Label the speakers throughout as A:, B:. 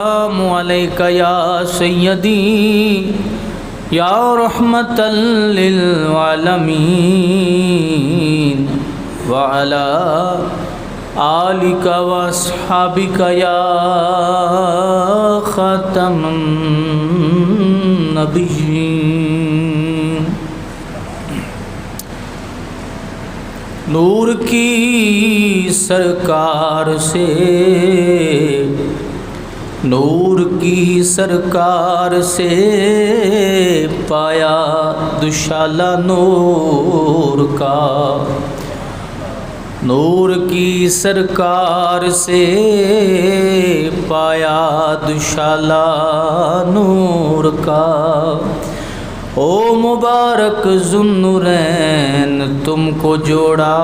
A: السلام علیک یا سیدی یا رحمت للعالمین وعلا آلک و اصحابک یا خاتم النبیین۔ نور کی سرکار سے نور کی سرکار سے پایا دشالہ نور کا، نور کی سرکار سے پایا دشالہ نور کا۔ او مبارک ذوالنورین تم کو جوڑا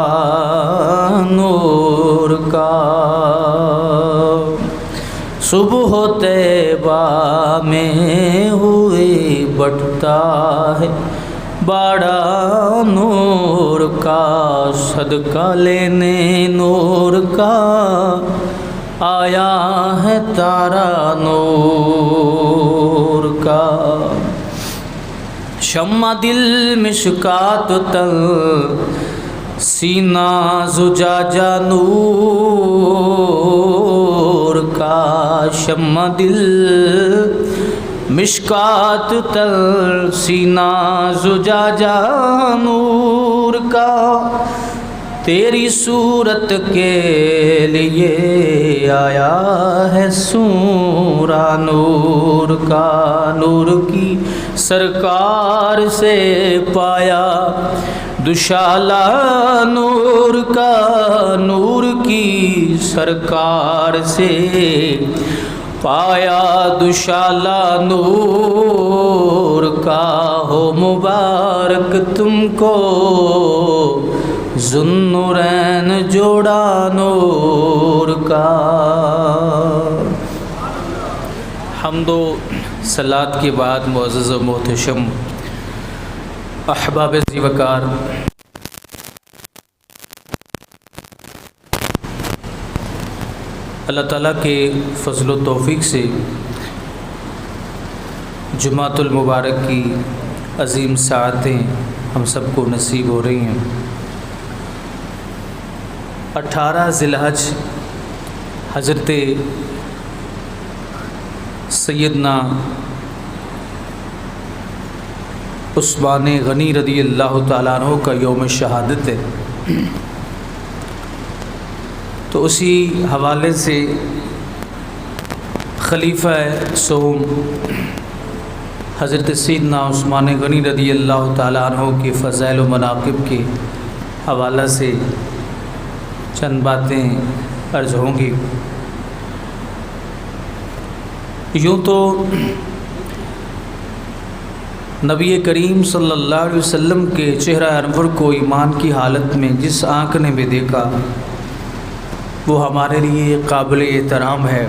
A: نور کا۔ صبح طیبہ میں ہوئے بٹتا ہے باڑا نور کا، صدقہ لینے نور کا آیا ہے تارا نور کا۔ شمع دل مشکات تل سینہ زجاجہ نور کا، شمع دل مشکات تل سینہ زجاجہ نور کا۔ تیری صورت کے لیے آیا ہے سورہ نور کا، نور کی سرکار سے پایا دشالہ نور کا، نور کی سرکار سے پایا دشالہ نور کا۔ ہو مبارک تم کو ذوالنورین جوڑا نور کا۔ حمد و صلات کے بعد معزز و محتشم احباب ذی وقار، اللہ تعالیٰ کے فضل و توفیق سے جمعۃ المبارک کی عظیم ساعتیں ہم سب کو نصیب ہو رہی ہیں۔ 18 ذی الحج حضرت سیدنا عثمان غنی رضی اللہ تعالیٰ عنہ کا یوم شہادت ہے، تو اسی حوالے سے خلیفہ سوم حضرت سیدنا عثمان غنی رضی اللہ تعالیٰ عنہ کے فضائل و مناقب کے حوالہ سے چند باتیں عرض ہوں گی۔ یوں تو نبی کریم صلی اللہ علیہ وسلم کے چہرہ انور کو ایمان کی حالت میں جس آنکھ نے بھی دیکھا وہ ہمارے لیے قابل احترام ہے،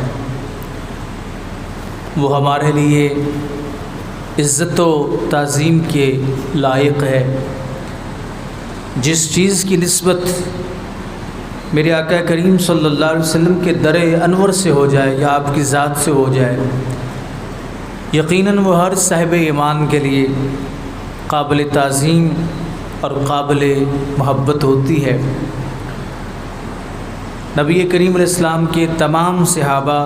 A: وہ ہمارے لیے عزت و تعظیم کے لائق ہے۔ جس چیز کی نسبت میرے آقا کریم صلی اللہ علیہ وسلم کے در انور سے ہو جائے یا آپ کی ذات سے ہو جائے، یقیناً وہ ہر صاحب ایمان کے لیے قابل تعظیم اور قابل محبت ہوتی ہے۔ نبی کریم علیہ السلام کے تمام صحابہ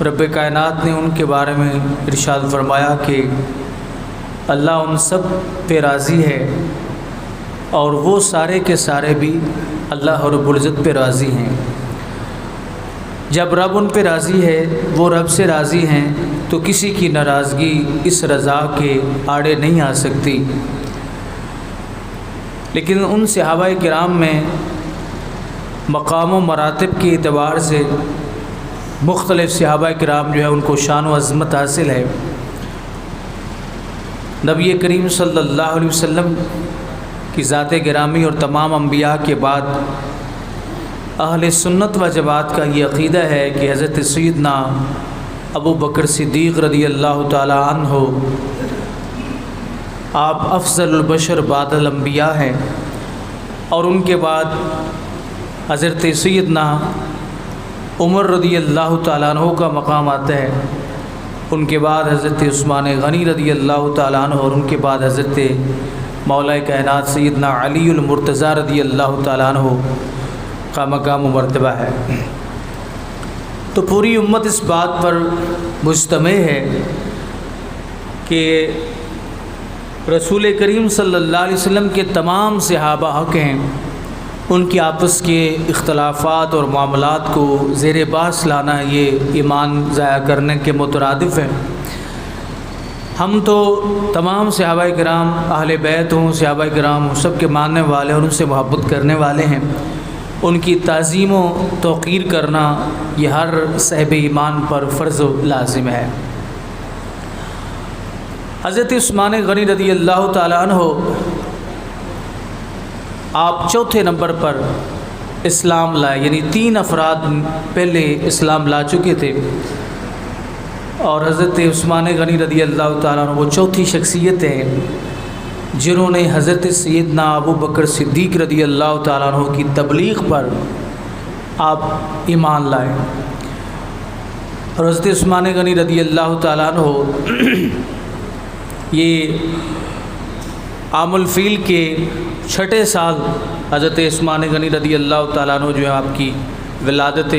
A: رب کائنات نے ان کے بارے میں ارشاد فرمایا کہ اللہ ان سب پہ راضی ہے اور وہ سارے کے سارے بھی اللہ رب العزت پہ راضی ہیں۔ جب رب ان پہ راضی ہے، وہ رب سے راضی ہیں، تو کسی کی ناراضگی اس رضا کے آڑے نہیں آ سکتی۔ لیکن ان صحابہ کرام میں مقام و مراتب کے اعتبار سے مختلف صحابہ کرام جو ہے ان کو شان و عظمت حاصل ہے۔ نبی کریم صلی اللہ علیہ وسلم کی ذات گرامی اور تمام انبیاء کے بعد اہل سنت و جماعت کا یہ عقیدہ ہے کہ حضرت سیدنا ابو بکر صدیق رضی اللہ تعالی عنہ آپ افضل البشر بعد الانبیاء ہیں، اور ان کے بعد حضرت سیدنا عمر رضی اللہ تعالیٰ عنہ کا مقام آتا ہے، ان کے بعد حضرت عثمان غنی رضی اللہ تعالیٰ عنہ، اور ان کے بعد حضرت مولا کائنات سیدنا علی المرتضیٰ رضی اللہ تعالیٰ عنہ کا مقام و مرتبہ ہے۔ تو پوری امت اس بات پر مجتمع ہے کہ رسول کریم صلی اللہ علیہ وسلم کے تمام صحابہ حق ہیں، ان کی آپس کے اختلافات اور معاملات کو زیر بحث لانا یہ ایمان ضائع کرنے کے مترادف ہے۔ ہم تو تمام صحابہ کرام، اہل بیت ہوں، صحابہ کرام ہوں، سب کے ماننے والے اور ان سے محبت کرنے والے ہیں۔ ان کی تعظیم و توقیر کرنا یہ ہر صاحب ایمان پر فرض و لازم ہے۔ حضرت عثمان غنی رضی اللہ تعالیٰ عنہ آپ چوتھے نمبر پر اسلام لائے، یعنی 3 افراد پہلے اسلام لا چکے تھے، اور حضرت عثمان غنی رضی اللہ تعالیٰ عنہ وہ چوتھی شخصیت ہیں جنہوں نے حضرت سیدنا ابو بکر صدیق رضی اللہ تعالیٰ عنہ کی تبلیغ پر آپ ایمان لائے۔ اور حضرت عثمان غنی رضی اللہ تعالیٰ عنہ یہ عام الفیل کے 6 سال حضرت عثمان غنی رضی اللہ تعالیٰ عنہ جو ہے آپ کی ولادت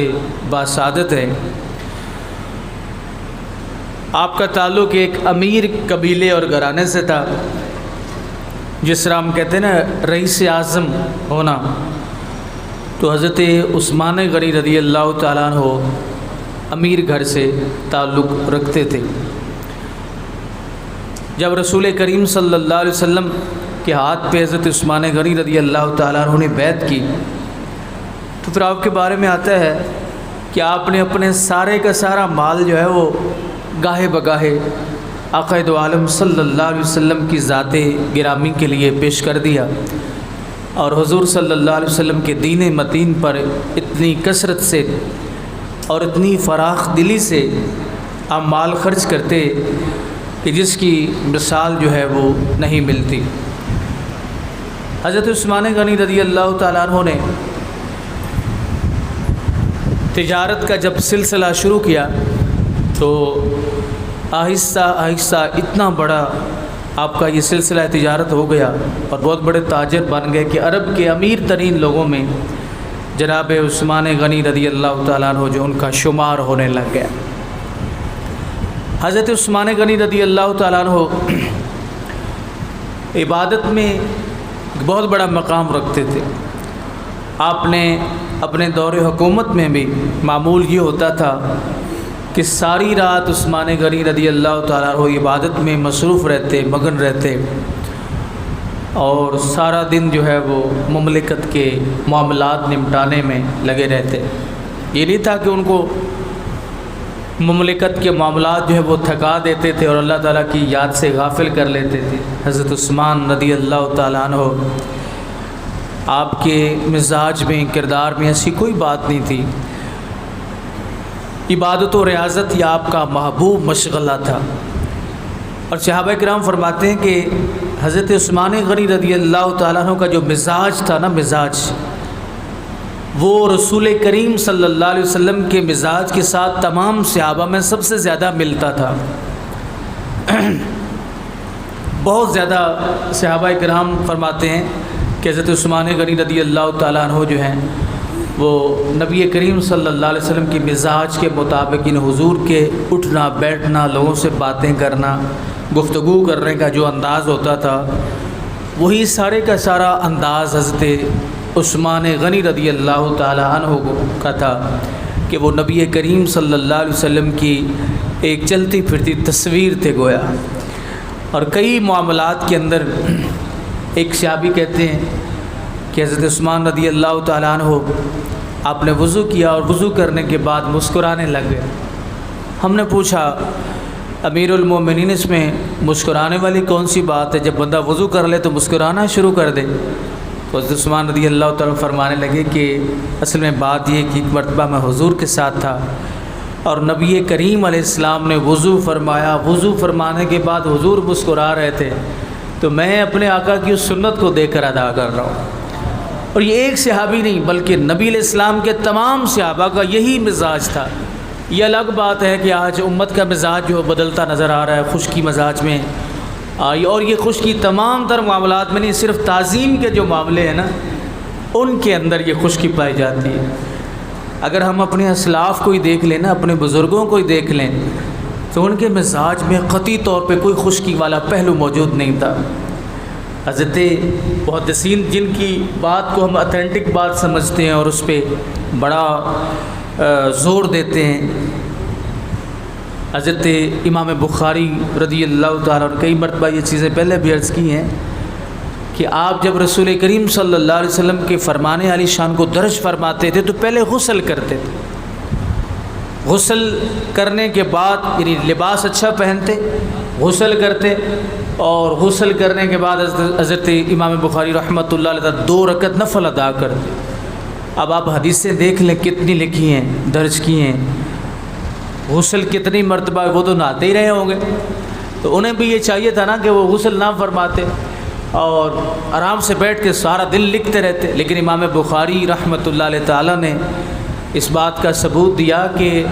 A: باسعادت ہے۔ آپ کا تعلق ایک امیر قبیلے اور گھرانے سے تھا، جس طرح ہم کہتے ہیں نا رئیس اعظم ہونا، تو حضرت عثمان غنی رضی اللہ تعالیٰ عنہ امیر گھر سے تعلق رکھتے تھے۔ جب رسول کریم صلی اللہ علیہ وسلم کے ہاتھ پہ حضرت عثمان غنی رضی اللہ تعالیٰ عنہ نے بیعت کی، تو پھر آپ کے بارے میں آتا ہے کہ آپ نے اپنے سارے کا سارا مال جو ہے وہ گاہے بگاہے آقا دو عالم صلی اللہ علیہ وسلم کی ذات گرامی کے لیے پیش کر دیا، اور حضور صلی اللہ علیہ وسلم کے دین متین پر اتنی کثرت سے اور اتنی فراخ دلی سے آپ مال خرچ کرتے کہ جس کی مثال جو ہے وہ نہیں ملتی۔ حضرت عثمان غنی رضی اللہ تعالیٰ عنہ نے تجارت کا جب سلسلہ شروع کیا تو آہستہ آہستہ اتنا بڑا آپ کا یہ سلسلہ تجارت ہو گیا اور بہت بڑے تاجر بن گئے کہ عرب کے امیر ترین لوگوں میں جناب عثمان غنی رضی اللہ تعالیٰ عنہ جو ان کا شمار ہونے لگ گیا۔ حضرت عثمان غنی رضی اللہ تعالیٰ عنہ عبادت میں بہت بڑا مقام رکھتے تھے۔ آپ نے اپنے دور حکومت میں بھی معمول یہ ہوتا تھا کہ ساری رات عثمان غنی رضی اللہ تعالیٰ عنہ عبادت میں مصروف رہتے، مگن رہتے، اور سارا دن جو ہے وہ مملکت کے معاملات نمٹانے میں لگے رہتے۔ یہ نہیں تھا کہ ان کو مملکت کے معاملات جو ہے وہ تھکا دیتے تھے اور اللہ تعالیٰ کی یاد سے غافل کر لیتے تھے۔ حضرت عثمان رضی اللہ تعالیٰ عنہ آپ کے مزاج میں، کردار میں ایسی کوئی بات نہیں تھی۔ عبادت و ریاضت یہ آپ کا محبوب مشغلہ تھا۔ اور صحابہ کرام فرماتے ہیں کہ حضرت عثمان غنی رضی اللہ تعالیٰ عنہ کا جو مزاج تھا نا، مزاج وہ رسول کریم صلی اللہ علیہ وسلم کے مزاج کے ساتھ تمام صحابہ میں سب سے زیادہ ملتا تھا۔ بہت زیادہ صحابہ کرام فرماتے ہیں کہ حضرت عثمان غنی رضی اللہ تعالیٰ عنہ جو ہیں وہ نبی کریم صلی اللہ علیہ وسلم کی مزاج کے مطابق ان حضور کے اٹھنا بیٹھنا، لوگوں سے باتیں کرنا، گفتگو کرنے کا جو انداز ہوتا تھا، وہی سارے کا سارا انداز حضرت عثمان غنی رضی اللہ تعالیٰ عنہ کا تھا کہ وہ نبی کریم صلی اللہ علیہ وسلم کی ایک چلتی پھرتی تصویر تھے گویا۔ اور کئی معاملات کے اندر ایک صحابی کہتے ہیں کہ حضرت عثمان رضی اللہ تعالیٰ عنہ آپ نے وضو کیا اور وضو کرنے کے بعد مسکرانے لگ گئے۔ ہم نے پوچھا امیر المومنین اس میں مسکرانے والی کون سی بات ہے؟ جب بندہ وضو کر لے تو مسکرانا شروع کر دے۔ تو حضرت عثمان رضی اللہ تعالیٰ فرمانے لگے کہ اصل میں بات یہ کہ ایک مرتبہ میں حضور کے ساتھ تھا اور نبی کریم علیہ السلام نے وضو فرمایا، وضو فرمانے کے بعد حضور مسکرا رہے تھے، تو میں اپنے آقا کی اس سنت کو دیکھ کر ادا کر رہا ہوں۔ اور یہ ایک صحابی نہیں بلکہ نبی علیہ السلام کے تمام صحابہ کا یہی مزاج تھا۔ یہ الگ بات ہے کہ آج امت کا مزاج جو بدلتا نظر آ رہا ہے، خشکی مزاج میں آئی، اور یہ خشکی تمام تر معاملات میں نہیں، صرف تعظیم کے جو معاملے ہیں نا ان کے اندر یہ خشکی پائی جاتی ہے۔ اگر ہم اپنے اسلاف کو ہی دیکھ لیں نا، اپنے بزرگوں کو ہی دیکھ لیں، تو ان کے مزاج میں قطعی طور پہ کوئی خشکی والا پہلو موجود نہیں تھا۔ حضرت محدثین جن کی بات کو ہم اتھینٹک بات سمجھتے ہیں اور اس پہ بڑا زور دیتے ہیں، حضرت امام بخاری رضی اللہ تعالیٰ عنہ، کئی مرتبہ یہ چیزیں پہلے بھی عرض کی ہیں کہ آپ جب رسول کریم صلی اللہ علیہ وسلم کے فرمان علی شان کو درج فرماتے تھے تو پہلے غسل کرتے تھے، غسل کرنے کے بعد یعنی لباس اچھا پہنتے، غسل کرتے، اور غسل کرنے کے بعد حضرت امام بخاری رحمۃ اللہ علیہ 2 رکعت نفل ادا کرتے۔ اب آپ حدیثیں دیکھ لیں کتنی لکھی ہیں، درج کی ہیں، غسل کتنی مرتبہ، وہ تو نہاتے ہی رہے ہوں گے، تو انہیں بھی یہ چاہیے تھا نا کہ وہ غسل نہ فرماتے اور آرام سے بیٹھ کے سارا دن لکھتے رہتے۔ لیکن امام بخاری رحمۃ اللہ علیہ تعالیٰ نے اس بات کا ثبوت دیا کہ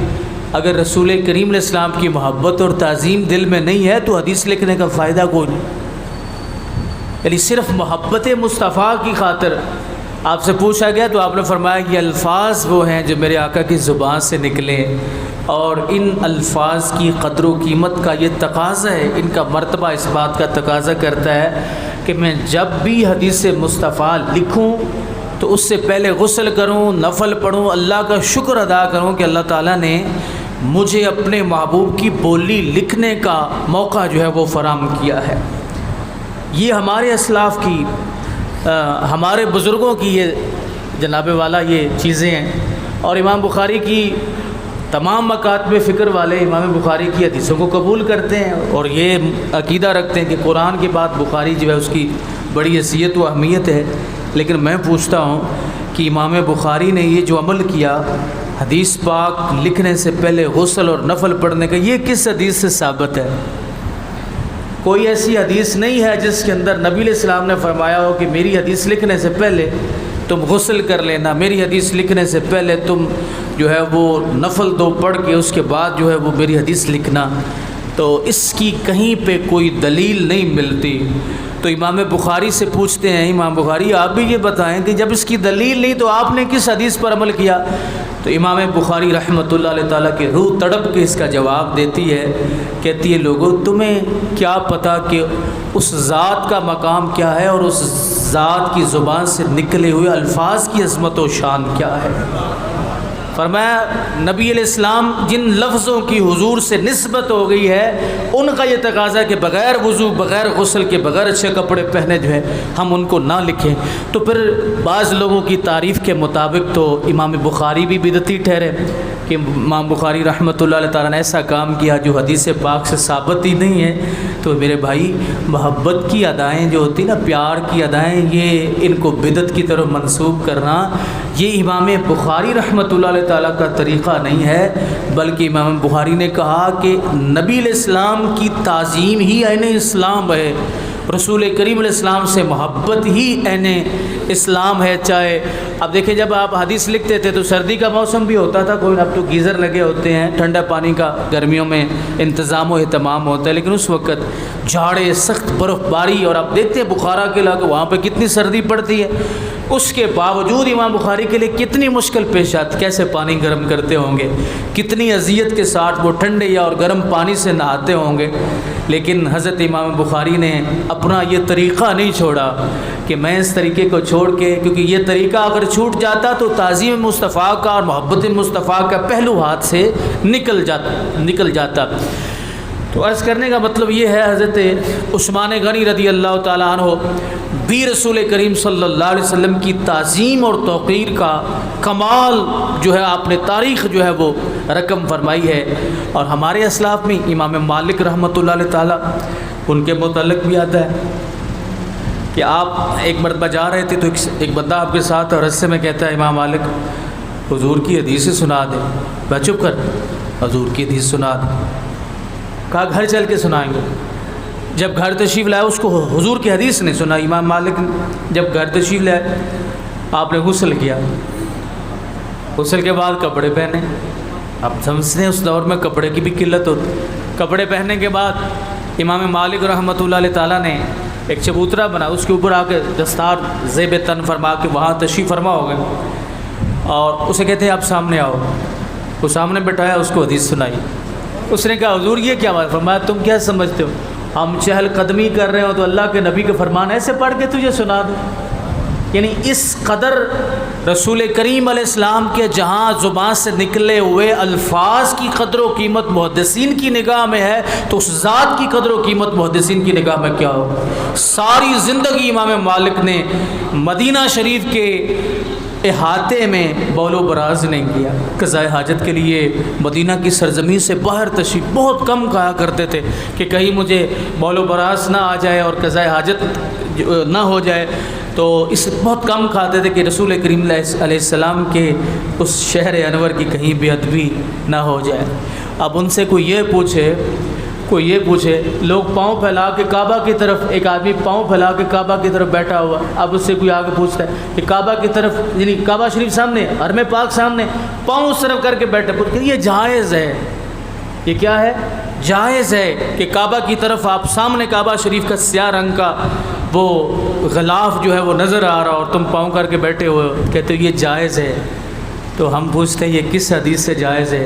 A: اگر رسول کریم علیہ السلام کی محبت اور تعظیم دل میں نہیں ہے تو حدیث لکھنے کا فائدہ کوئی نہیں۔ یعنی صرف محبت مصطفیٰ کی خاطر آپ سے پوچھا گیا تو آپ نے فرمایا کہ الفاظ وہ ہیں جو میرے آقا کی زبان سے نکلے، اور ان الفاظ کی قدر و قیمت کا یہ تقاضا ہے، ان کا مرتبہ اس بات کا تقاضا کرتا ہے کہ میں جب بھی حدیث مصطفیٰ لکھوں تو اس سے پہلے غسل کروں، نفل پڑھوں، اللہ کا شکر ادا کروں کہ اللہ تعالیٰ نے مجھے اپنے محبوب کی بولی لکھنے کا موقع جو ہے وہ فراہم کیا ہے۔ یہ ہمارے اسلاف کی، ہمارے بزرگوں کی یہ جناب والا یہ چیزیں ہیں، اور امام بخاری کی تمام مکاتب فکر والے امام بخاری کی حدیثوں کو قبول کرتے ہیں اور یہ عقیدہ رکھتے ہیں کہ قرآن کے بعد بخاری جو ہے اس کی بڑی حیثیت و اہمیت ہے۔ لیکن میں پوچھتا ہوں کہ امام بخاری نے یہ جو عمل کیا حدیث پاک لکھنے سے پہلے غسل اور نفل پڑھنے کا، یہ کس حدیث سے ثابت ہے؟ کوئی ایسی حدیث نہیں ہے جس کے اندر نبی علیہ السلام نے فرمایا ہو کہ میری حدیث لکھنے سے پہلے تم غسل کر لینا، میری حدیث لکھنے سے پہلے تم جو ہے وہ نفل 2 پڑھ کے اس کے بعد جو ہے وہ میری حدیث لکھنا۔ تو اس کی کہیں پہ کوئی دلیل نہیں ملتی۔ تو امام بخاری سے پوچھتے ہیں، امام بخاری آپ بھی یہ بتائیں کہ جب اس کی دلیل نہیں تو آپ نے کس حدیث پر عمل کیا؟ تو امام بخاری رحمۃ اللہ علیہ تعالیٰ کی روح تڑپ کے اس کا جواب دیتی ہے، کہتی ہے لوگوں تمہیں کیا پتہ کہ اس ذات کا مقام کیا ہے اور اس ذات کی زبان سے نکلے ہوئے الفاظ کی عظمت و شان کیا ہے۔ فرمایا نبی علیہ السلام جن لفظوں کی حضور سے نسبت ہو گئی ہے ان کا یہ تقاضا کہ بغیر وضو، بغیر غسل کے، بغیر اچھے کپڑے پہنے جو ہے ہم ان کو نہ لکھیں۔ تو پھر بعض لوگوں کی تعریف کے مطابق تو امام بخاری بھی بدعتی ٹھہرے کہ امام بخاری رحمۃ اللہ علیہ تعالیٰ نے ایسا کام کیا جو حدیث پاک سے ثابت ہی نہیں ہے۔ تو میرے بھائی محبت کی ادائیں جو ہوتی نا، پیار کی ادائیں، یہ ان کو بدعت کی طرف منسوب کرنا یہ امام بخاری رحمۃ اللہ علیہ تعالیٰ کا طریقہ نہیں ہے، بلکہ امام بخاری نے کہا کہ نبی علیہ السلام کی تعظیم ہی عین اسلام ہے، رسول کریم علیہ السلام سے محبت ہی عین اسلام ہے۔ چاہے اب دیکھیں جب آپ حدیث لکھتے تھے تو سردی کا موسم بھی ہوتا تھا، کوئی اب تو گیزر لگے ہوتے ہیں، ٹھنڈا پانی کا گرمیوں میں انتظام و اہتمام ہوتا ہے، لیکن اس وقت جھاڑے، سخت برف باری، اور آپ دیکھتے ہیں بخارا کے علاقے وہاں پہ کتنی سردی پڑتی ہے، اس کے باوجود امام بخاری کے لیے کتنی مشکل پیش آتی، کیسے پانی گرم کرتے ہوں گے، کتنی اذیت کے ساتھ وہ ٹھنڈے یا اور گرم پانی سے نہاتے ہوں گے۔ لیکن حضرت امام بخاری نے اپنا یہ طریقہ نہیں چھوڑا کہ میں اس طریقے کو چھوڑ کے، کیونکہ یہ طریقہ اگر چھوٹ جاتا تو تعظیم مصطفیٰ کا اور محبت مصطفیٰ کا پہلو ہاتھ سے نکل جاتا۔ تو عرض کرنے کا مطلب یہ ہے حضرت عثمان غنی رضی اللہ تعالیٰ عنہ بھی رسول کریم صلی اللہ علیہ وسلم کی تعظیم اور توقیر کا کمال جو ہے آپ نے تاریخ جو ہے وہ رقم فرمائی ہے۔ اور ہمارے اسلاف میں امام مالک رحمۃ اللہ علیہ تعالیٰ ان کے متعلق بھی آتا ہے کہ آپ ایک مرتبہ جا رہے تھے تو ایک بندہ آپ کے ساتھ رستے میں کہتا ہے امام مالک حضور کی حدیث سنا دے۔ میں چپ کر، حضور کی حدیث سنا دے۔ کہا گھر چل کے سنائیں گے۔ جب گھر تشریف لائے اس کو حضور کی حدیث نہیں سنا۔ امام مالک جب گھر تشریف لائے آپ نے غسل کیا، غسل کے بعد کپڑے پہنے. اب سمجھتے ہیں اس دور میں کپڑے کی بھی قلت ہوتی. کپڑے پہننے کے بعد امام مالک رحمۃ اللہ علیہ تعالیٰ نے ایک چبوترا بنا، اس کے اوپر آ کے دستار زیب تن فرما کے وہاں تشریف فرما ہو گئے، اور اسے کہتے ہیں آپ سامنے آؤ. وہ سامنے بٹھایا، اس کو حدیث سنائی. اس نے کہا حضور یہ کیا بات؟ فرمایا تم کیا سمجھتے ہو، ہم چہل قدمی کر رہے ہو تو اللہ کے نبی کا فرمان ایسے پڑھ کے تجھے سنا دوں؟ یعنی اس قدر رسول کریم علیہ السلام کے جہاں زبان سے نکلے ہوئے الفاظ کی قدر و قیمت محدثین کی نگاہ میں ہے، تو اس ذات کی قدر و قیمت محدثین کی نگاہ میں کیا ہو. ساری زندگی امام مالک نے مدینہ شریف کے احاطے میں بول و براز نہیں کیا. قضاء حاجت کے لیے مدینہ کی سرزمین سے باہر تشریف بہت کم کہا کرتے تھے کہ کہیں مجھے بول و براز نہ آ جائے اور قضاء حاجت نہ ہو جائے، تو اس بہت کم کھاتے تھے کہ رسول کریم علیہ السلام کے اس شہر انور کی کہیں بے ادبی نہ ہو جائے. اب ان سے کوئی یہ پوچھے لوگ پاؤں پھیلا کے کعبہ کی طرف، ایک آدمی پاؤں پھیلا کے کعبہ کی طرف بیٹھا ہوا، اب اس سے کوئی آگے پوچھتا ہے کہ کعبہ کی طرف، یعنی کعبہ شریف سامنے، حرم پاک سامنے، پاؤں اس طرف کر کے بیٹھے، یہ جائز ہے؟ یہ کیا ہے؟ جائز ہے کہ کعبہ کی طرف آپ سامنے کعبہ شریف کا سیاہ رنگ کا وہ غلاف جو ہے وہ نظر آ رہا اور تم پاؤں کر کے بیٹھے ہوئے، کہتے ہو یہ جائز ہے. تو ہم پوچھتے ہیں یہ کس حدیث سے جائز ہے؟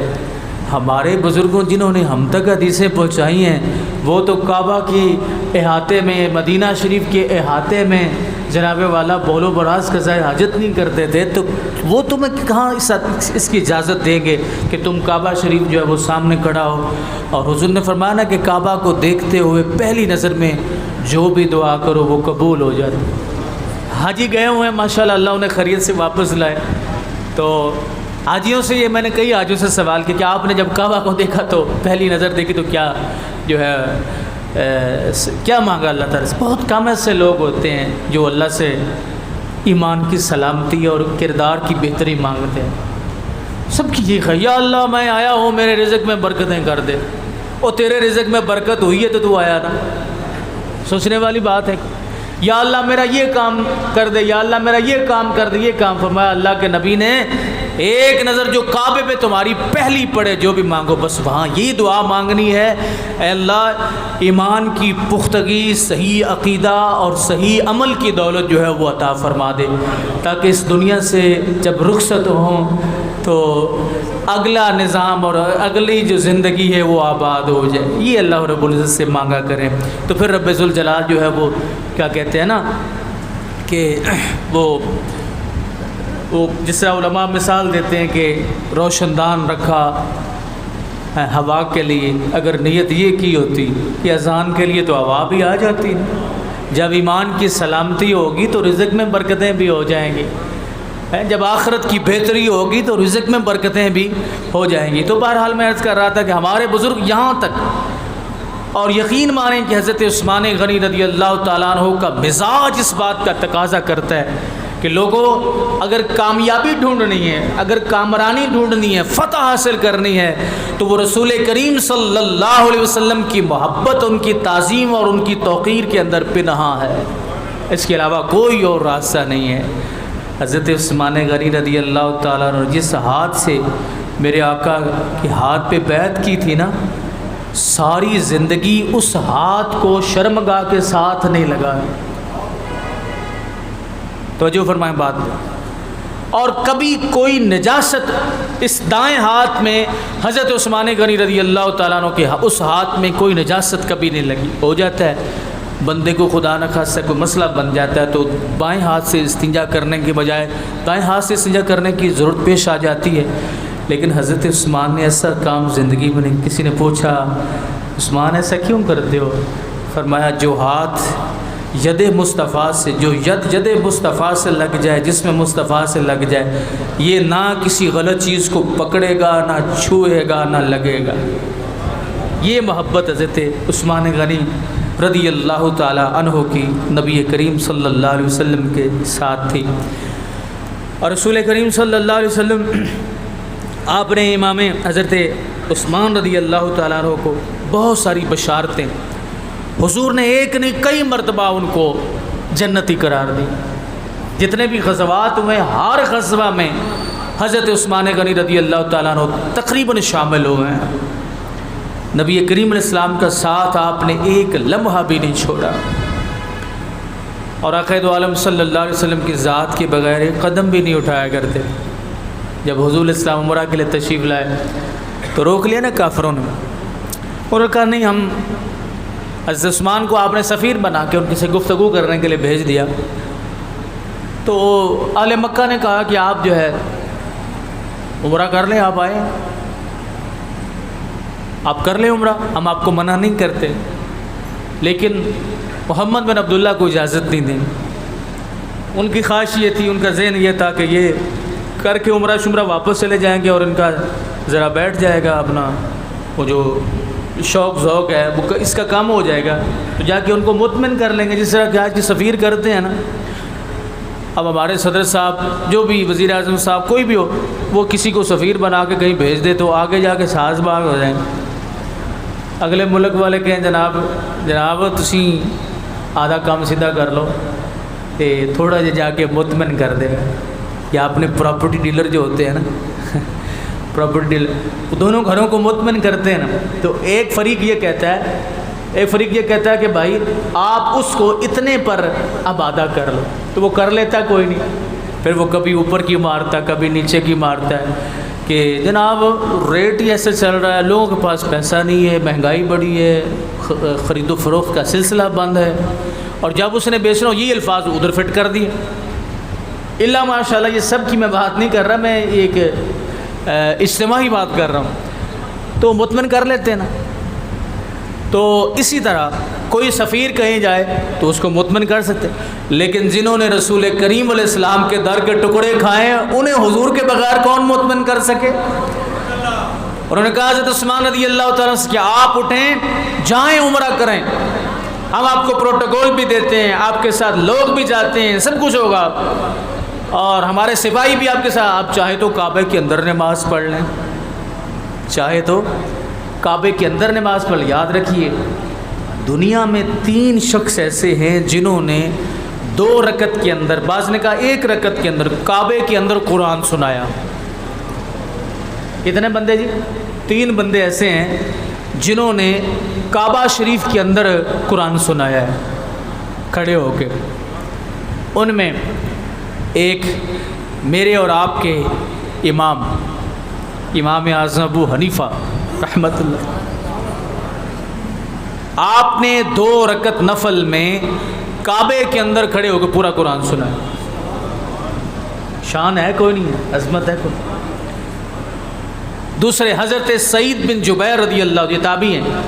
A: ہمارے بزرگوں جنہوں نے ہم تک حدیثیں پہنچائی ہیں وہ تو کعبہ کی احاطے میں، مدینہ شریف کے احاطے میں جناب والا بول و براز قضاء حاجت نہیں کرتے تھے، تو وہ تمہیں کہاں اس کی اجازت دیں گے کہ تم کعبہ شریف جو ہے وہ سامنے کھڑا ہو؟ اور حضور نے فرمایا نا کہ کعبہ کو دیکھتے ہوئے پہلی نظر میں جو بھی دعا کرو وہ قبول ہو جاتی. حاجی گئے ہوئے ہیں ماشاءاللہ، اللہ انہیں خیریت سے واپس لائے. تو حاجیوں سے یہ میں نے کئی حاجیوں سے سوال کیا کہ آپ نے جب کعبہ کو دیکھا تو پہلی نظر دیکھی تو کیا جو ہے کیا مانگا اللہ تعالیٰ سے؟ بہت کم ایسے لوگ ہوتے ہیں جو اللہ سے ایمان کی سلامتی اور کردار کی بہتری مانگتے ہیں. سب کی یہ ہے یا اللہ میں آیا ہوں میرے رزق میں برکتیں کر دے. اور تیرے رزق میں برکت ہوئی ہے تو آیا نا. سوچنے والی بات ہے. یا اللہ میرا یہ کام کر دے، یا اللہ میرا یہ کام کر دے، یہ کام. فرمایا اللہ کے نبی نے ایک نظر جو کعبے پہ تمہاری پہلی پڑے جو بھی مانگو بس وہاں یہی دعا مانگنی ہے، اے اللہ ایمان کی پختگی، صحیح عقیدہ اور صحیح عمل کی دولت جو ہے وہ عطا فرما دے، تاکہ اس دنیا سے جب رخصت ہوں تو اگلا نظام اور اگلی جو زندگی ہے وہ آباد ہو جائے. یہ اللہ رب العزت سے مانگا کریں. تو پھر رب ذوالجلال جو ہے وہ کیا کہتے ہیں نا کہ وہ جس طرح علماء مثال دیتے ہیں کہ روشن دان رکھا ہوا کے لیے، اگر نیت یہ کی ہوتی کہ اذان کے لیے تو ہوا بھی آ جاتی. جب ایمان کی سلامتی ہوگی تو رزق میں برکتیں بھی ہو جائیں گی، جب آخرت کی بہتری ہوگی تو رزق میں برکتیں بھی ہو جائیں گی. تو بہرحال میں عرض کر رہا تھا کہ ہمارے بزرگ یہاں تک، اور یقین مانیں کہ حضرت عثمان غنی رضی اللہ تعالیٰ عنہ کا مزاج اس بات کا تقاضا کرتا ہے کہ لوگوں اگر کامیابی ڈھونڈنی ہے، اگر کامرانی ڈھونڈنی ہے، فتح حاصل کرنی ہے تو وہ رسول کریم صلی اللہ علیہ وسلم کی محبت، ان کی تعظیم اور ان کی توقیر کے اندر پنہاں ہے. اس کے علاوہ کوئی اور راستہ نہیں ہے. حضرت عثمان غنی رضی اللہ تعالیٰ عنہ جس ہاتھ سے میرے آقا کے ہاتھ پہ بیعت کی تھی نا، ساری زندگی اس ہاتھ کو شرمگاہ کے ساتھ نہیں لگا. توجہ فرمائیں بات میں. اور کبھی کوئی نجاست اس دائیں ہاتھ میں حضرت عثمان غنی رضی اللہ تعالیٰ عنہ کے اس ہاتھ میں کوئی نجاست کبھی نہیں لگی. ہو جاتا ہے بندے کو خدا نہ خاصہ کوئی مسئلہ بن جاتا ہے تو بائیں ہاتھ سے استنجا کرنے کے بجائے دائیں ہاتھ سے استنجا کرنے کی ضرورت پیش آ جاتی ہے. لیکن حضرت عثمان نے ایسا کام زندگی میں نہیں. کسی نے پوچھا عثمان ایسا کیوں کرتے ہو؟ فرمایا جو ہاتھ ید مصطفیٰ سے، جو ید مصطفیٰ سے لگ جائے، جسم مصطفیٰ سے لگ جائے، یہ نہ کسی غلط چیز کو پکڑے گا، نہ چھوئے گا، نہ لگے گا. یہ محبت حضرت عثمان غنی رضی اللہ تعالیٰ عنہ کی نبی کریم صلی اللہ علیہ وسلم کے ساتھ تھی. اور رسول کریم صلی اللہ علیہ وسلم آپ نے امام حضرت عثمان رضی اللہ تعالیٰ عنہ کو بہت ساری بشارتیں، حضور نے ایک نہیں کئی مرتبہ ان کو جنتی قرار دی. جتنے بھی غزوات ہوئے ہر غزوہ میں حضرت عثمان غنی رضی اللہ تعالیٰ عنہ تقریباً شامل ہوئے ہیں۔ نبی کریم علیہ السلام کا ساتھ آپ نے ایک لمحہ بھی نہیں چھوڑا، اور آقا دو عالم صلی اللہ علیہ وسلم کی ذات کے بغیر ایک قدم بھی نہیں اٹھایا کرتے۔ جب حضور اسلام عمرہ کے لیے تشریف لائے تو روک لیا نا کافروں نے، اور کہا نہیں، ہم حضرت عثمان کو آپ نے سفیر بنا کے ان سے گفتگو کرنے کے لیے بھیج دیا۔ تو اہل مکہ نے کہا کہ آپ جو ہے عمرہ کر لیں، آپ آئیں، آپ کر لیں عمرہ، ہم آپ کو منع نہیں کرتے، لیکن محمد بن عبداللہ کو اجازت نہیں دیں۔ ان کی خواہش یہ تھی، ان کا ذہن یہ تھا کہ یہ کر کے عمرہ شمرہ واپس چلے جائیں گے اور ان کا ذرا بیٹھ جائے گا، اپنا وہ جو شوق ذوق ہے وہ اس کا کام ہو جائے گا، تو جا کے ان کو مطمئن کر لیں گے، جس طرح کہ آج کے سفیر کرتے ہیں نا۔ اب ہمارے صدر صاحب، جو بھی وزیر اعظم صاحب، کوئی بھی ہو، وہ کسی کو سفیر بنا کے کہیں بھیج دے تو آگے جا کے ساز باغ ہو جائیں۔ اگلے ملک والے کہیں جناب تسی آدھا کام سیدھا کر لو، تے تھوڑا جا کے مطمئن کر دے گا۔ یا اپنے پراپرٹی ڈیلر جو ہوتے ہیں نا پراپرٹی ڈیلر، وہ دونوں گھروں کو مطمئن کرتے ہیں نا، تو ایک فریق یہ کہتا ہے کہ بھائی آپ اس کو اتنے پر اب ادا کر لو، تو وہ کر لیتا کوئی نہیں، پھر وہ کبھی اوپر کی مارتا کبھی نیچے کی مارتا ہے کہ جناب ریٹ ہی ایسے چل رہا ہے، لوگوں کے پاس پیسہ نہیں ہے، مہنگائی بڑی ہے، خرید و فروخت کا سلسلہ بند ہے، اور جب اس نے بیچنا یہ الفاظ ادھر فٹ کر دیے۔ اللہ ماشاء اللہ، یہ سب کی میں بات نہیں کر رہا، میں ایک اجتماعی بات کر رہا ہوں، تو مطمئن کر لیتے ہیں نا۔ تو اسی طرح کوئی سفیر کہیں جائے تو اس کو مطمئن کر سکتے، لیکن جنہوں نے رسول کریم علیہ السلام کے در کے ٹکڑے کھائے ہیں انہیں حضور کے بغیر کون مطمئن کر سکے؟ اور انہوں نے کہا حضرت عثمان رضی اللہ تعالیٰ سے کہ آپ اٹھیں، جائیں عمرہ کریں، ہم آپ کو پروٹوکول بھی دیتے ہیں، آپ کے ساتھ لوگ بھی جاتے ہیں، سب کچھ ہوگا، اور ہمارے سپاہی بھی آپ کے ساتھ، آپ چاہے تو کعبے کے اندر نماز پڑھ لیں، چاہے تو کعبے کے اندر نماز پڑھ۔ یاد رکھیے، دنیا میں 3 شخص ایسے ہیں جنہوں نے 2 رکعت کے اندر، بعض نے کہا 1 رکعت کے اندر، کعبے کے اندر قرآن سنایا۔ کتنے بندے جی؟ 3 بندے ایسے ہیں جنہوں نے کعبہ شریف کے اندر قرآن سنایا ہے کھڑے ہو کے۔ ان میں ایک میرے اور آپ کے امام اعظم ابو حنیفہ رحمۃ اللہ، آپ نے 2 رکعت نفل میں کعبے کے اندر کھڑے ہو کے پورا قرآن سنا ہے۔ شان ہے کوئی نہیں ہے، عظمت ہے کوئی۔ دوسرے حضرت سعید بن جبیر رضی اللہ، یہ تابعی ہیں،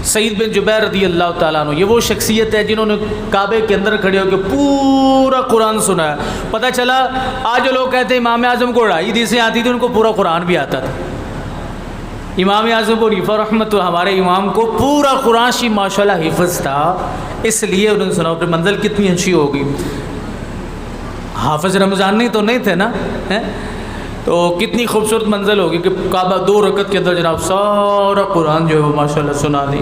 A: سعید بن جبیر رضی اللہ تعالیٰ عنہ، یہ وہ شخصیت ہے جنہوں نے کعبے کے اندر کھڑے ہو کے پورا قرآن سنا ہے۔ پتہ چلا آج جو لوگ کہتے ہیں امام اعظم کو 2.5 حدیثیں آتی تھی، ان کو پورا قرآن بھی آتا تھا۔ امام اعظم ابو حنیفہ رحمۃ اللہ، ہمارے امام کو پورا قرآن شریف ماشاءاللہ حفظ تھا، اس لیے انہوں نے سنا۔ پھر منزل کتنی اچھی ہوگی، حافظ رمضانی تو نہیں تھے نا، تو کتنی خوبصورت منزل ہوگی کہ کعبہ 2 رکعت کے اندر جناب سارا قرآن جو ہے وہ ماشاءاللہ سنا دی۔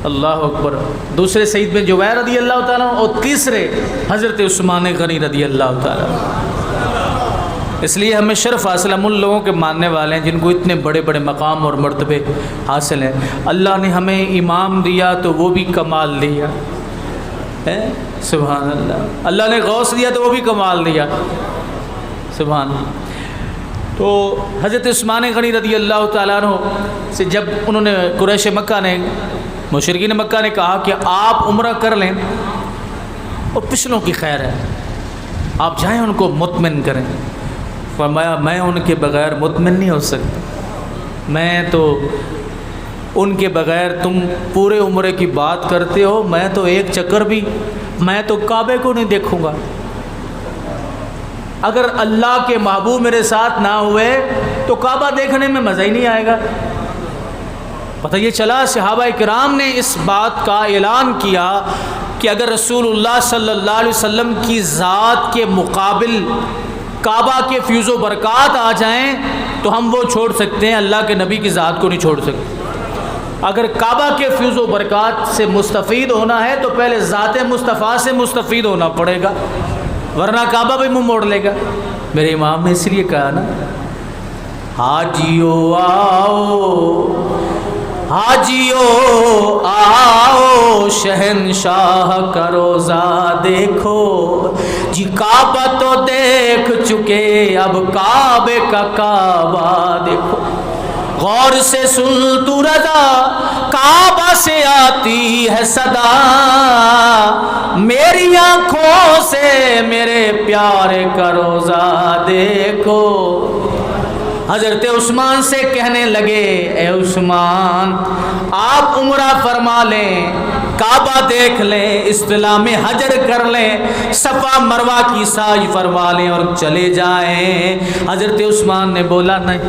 A: اللہ اکبر۔ دوسرے سعید بن جبیر رضی اللہ تعالیٰ، اور تیسرے حضرت عثمان غنی رضی اللہ تعالیٰ۔ اس لیے ہمیں شرف حاصل، ہم ان لوگوں کے ماننے والے ہیں جن کو اتنے بڑے بڑے مقام اور مرتبے حاصل ہیں۔ اللہ نے ہمیں امام دیا تو وہ بھی کمال دیا، سبحان اللہ۔ اللہ نے غوث دیا تو وہ بھی کمال دیا، سبحان اللہ۔ تو حضرت عثمان غنی رضی اللہ تعالیٰ عنہ سے جب انہوں نے قریش مکہ نے، مشرکین مکہ نے کہا کہ آپ عمرہ کر لیں اور پچھلوں کی خیر ہے، آپ جائیں ان کو مطمئن کریں، فرمایا میں ان کے بغیر مطمئن نہیں ہو سکتا، میں تو ان کے بغیر، تم پورے عمرے کی بات کرتے ہو، میں تو ایک چکر بھی، میں تو کعبے کو نہیں دیکھوں گا۔ اگر اللہ کے محبوب میرے ساتھ نہ ہوئے تو کعبہ دیکھنے میں مزہ ہی نہیں آئے گا۔ پتہ یہ چلا صحابہ کرام نے اس بات کا اعلان کیا کہ اگر رسول اللہ صلی اللہ علیہ وسلم کی ذات کے مقابل کعبہ کے فیض و برکات آ جائیں تو ہم وہ چھوڑ سکتے ہیں، اللہ کے نبی کی ذات کو نہیں چھوڑ سکتے۔ اگر کعبہ کے فیض و برکات سے مستفید ہونا ہے تو پہلے ذات مصطفیٰ سے مستفید ہونا پڑے گا، ورنہ کعبہ بھی منہ موڑ لے گا۔ میرے امام نے اس لیے کہا نا، حاجیو آؤ حاجیو آؤ شہنشاہ کا روزہ دیکھو، جی کعبہ تو دیکھ چکے اب کعبے کا کعبہ دیکھو، غور سے سن تو رضا کعبہ سے آتی ہے صدا، میری آنکھوں سے میرے پیارے کا روزہ دیکھو۔ حضرت عثمان سے کہنے لگے، اے عثمان آپ عمرہ فرما لیں، کعبہ دیکھ لیں، استلام حجر کر لیں، صفا مروہ کی سعی فرما لیں اور چلے جائیں۔ حضرت عثمان نے بولا نہیں،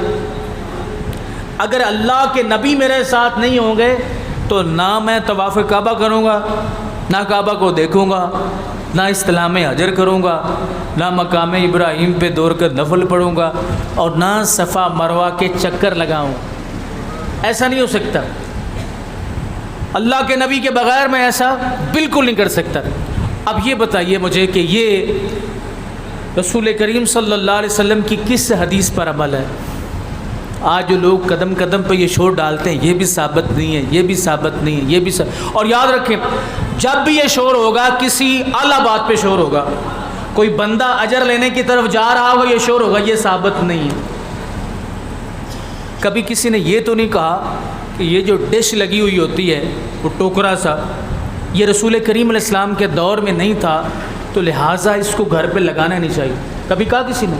A: اگر اللہ کے نبی میرے ساتھ نہیں ہوں گے تو نہ میں طواف کعبہ کروں گا، نہ کعبہ کو دیکھوں گا، نہ استلام حجر کروں گا، نہ مقام ابراہیم پہ دور کر نفل پڑھوں گا، اور نہ صفا مروہ کے چکر لگاؤں۔ ایسا نہیں ہو سکتا، اللہ کے نبی کے بغیر میں ایسا بالکل نہیں کر سکتا۔ اب یہ بتائیے مجھے کہ یہ رسول کریم صلی اللہ علیہ وسلم کی کس حدیث پر عمل ہے؟ آج جو لوگ قدم قدم پہ یہ شور ڈالتے ہیں، یہ بھی ثابت نہیں ہے، یہ بھی ثابت نہیں ہے، یہ بھی اور یاد رکھیں جب بھی یہ شور ہوگا کسی اعلیٰ بات پہ شور ہوگا، کوئی بندہ اجر لینے کی طرف جا رہا ہوگا یہ شور ہوگا، یہ ثابت نہیں ہے۔ کبھی کسی نے یہ تو نہیں کہا کہ یہ جو ڈش لگی ہوئی ہوتی ہے وہ ٹوکرا سا، یہ رسول کریم علیہ السلام کے دور میں نہیں تھا تو لہٰذا اس کو گھر پہ لگانا نہیں چاہیے، کبھی کہا کسی نے؟